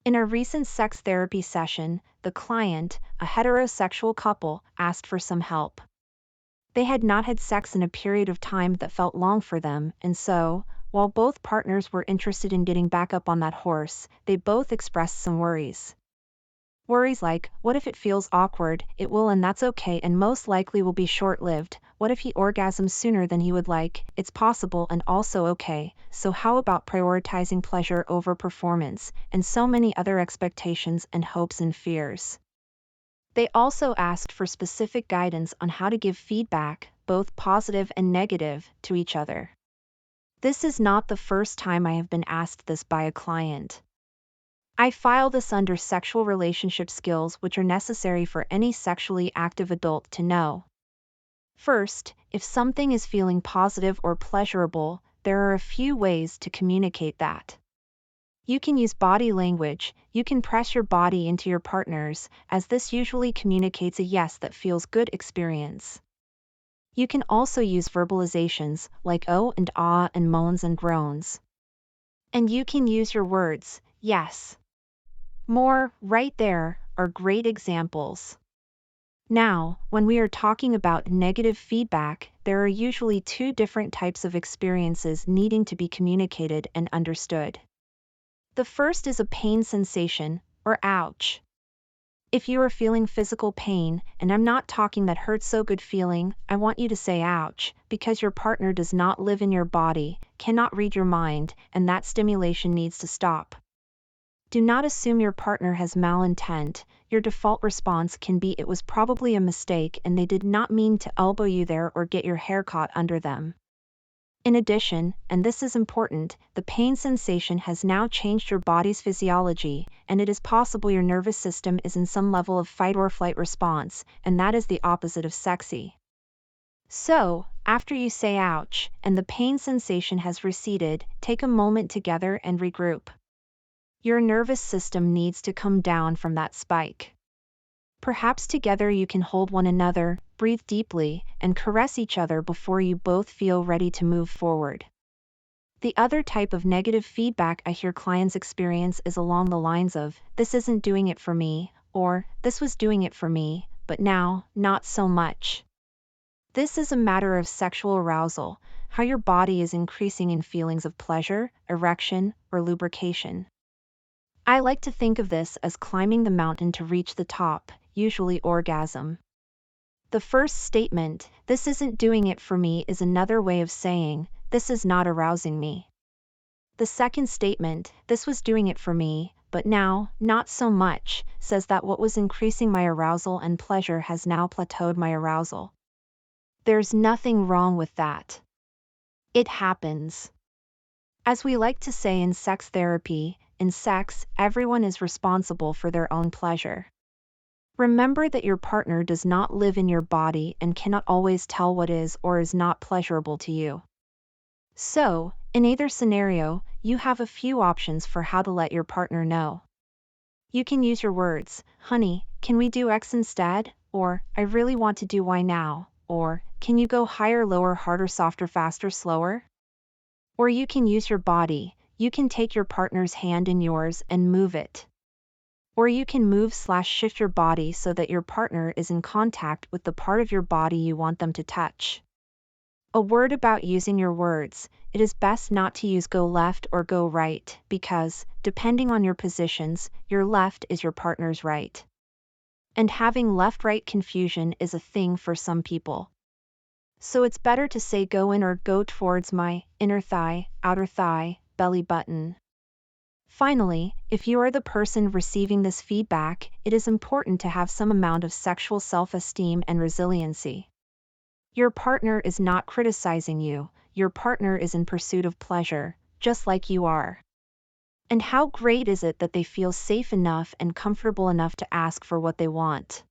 In a recent sex therapy session, the client, a heterosexual couple, asked for some help. They had not had sex in a period of time that felt long for them, and so, while both partners were interested in getting back up on that horse, they both expressed some worries. Worries like, what if it feels awkward? It will, and that's okay, and most likely will be short-lived. What if he orgasms sooner than he would like? It's possible and also okay. So how about prioritizing pleasure over performance? And so many other expectations and hopes and fears. They also asked for specific guidance on how to give feedback, both positive and negative, to each other. This is not the first time I have been asked this by a client. I file this under sexual relationship skills, which are necessary for any sexually active adult to know. First, if something is feeling positive or pleasurable, there are a few ways to communicate that. You can use body language. You can press your body into your partner's, as this usually communicates a yes that feels good experience. You can also use verbalizations, like oh and ah and moans and groans. And you can use your words, yes. More, right there, are great examples. Now, when we are talking about negative feedback, there are usually two different types of experiences needing to be communicated and understood. The first is a pain sensation, or ouch. If you are feeling physical pain, and I'm not talking that hurts so good feeling, I want you to say ouch, because your partner does not live in your body, cannot read your mind, and that stimulation needs to stop. Do not assume your partner has malintent. Your default response can be it was probably a mistake and they did not mean to elbow you there or get your hair caught under them. In addition, and this is important, the pain sensation has now changed your body's physiology, and it is possible your nervous system is in some level of fight or flight response, and that is the opposite of sexy. So, after you say ouch, and the pain sensation has receded, take a moment together and regroup. Your nervous system needs to come down from that spike. Perhaps together you can hold one another, breathe deeply, and caress each other before you both feel ready to move forward. The other type of negative feedback I hear clients experience is along the lines of, this isn't doing it for me, or, this was doing it for me, but now, not so much. This is a matter of sexual arousal, how your body is increasing in feelings of pleasure, erection, or lubrication. I like to think of this as climbing the mountain to reach the top, usually orgasm. The first statement, this isn't doing it for me, is another way of saying, this is not arousing me. The second statement, this was doing it for me, but now, not so much, says that what was increasing my arousal and pleasure has now plateaued my arousal. There's nothing wrong with that. It happens. As we like to say in sex therapy, in sex, everyone is responsible for their own pleasure. Remember that your partner does not live in your body and cannot always tell what is or is not pleasurable to you. So, in either scenario, you have a few options for how to let your partner know. You can use your words, honey, can we do X instead? Or, I really want to do Y now. Or, can you go higher, lower, harder, softer, faster, slower? Or you can use your body. You can take your partner's hand in yours and move it. Or you can move/shift your body so that your partner is in contact with the part of your body you want them to touch. A word about using your words, it is best not to use go left or go right, because, depending on your positions, your left is your partner's right. And having left-right confusion is a thing for some people. So it's better to say go in or go towards my inner thigh, outer thigh, belly button. Finally, if you are the person receiving this feedback, it is important to have some amount of sexual self-esteem and resiliency. Your partner is not criticizing you, your partner is in pursuit of pleasure, just like you are. And how great is it that they feel safe enough and comfortable enough to ask for what they want?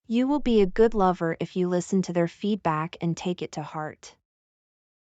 You will be a good lover if you listen to their feedback and take it to heart.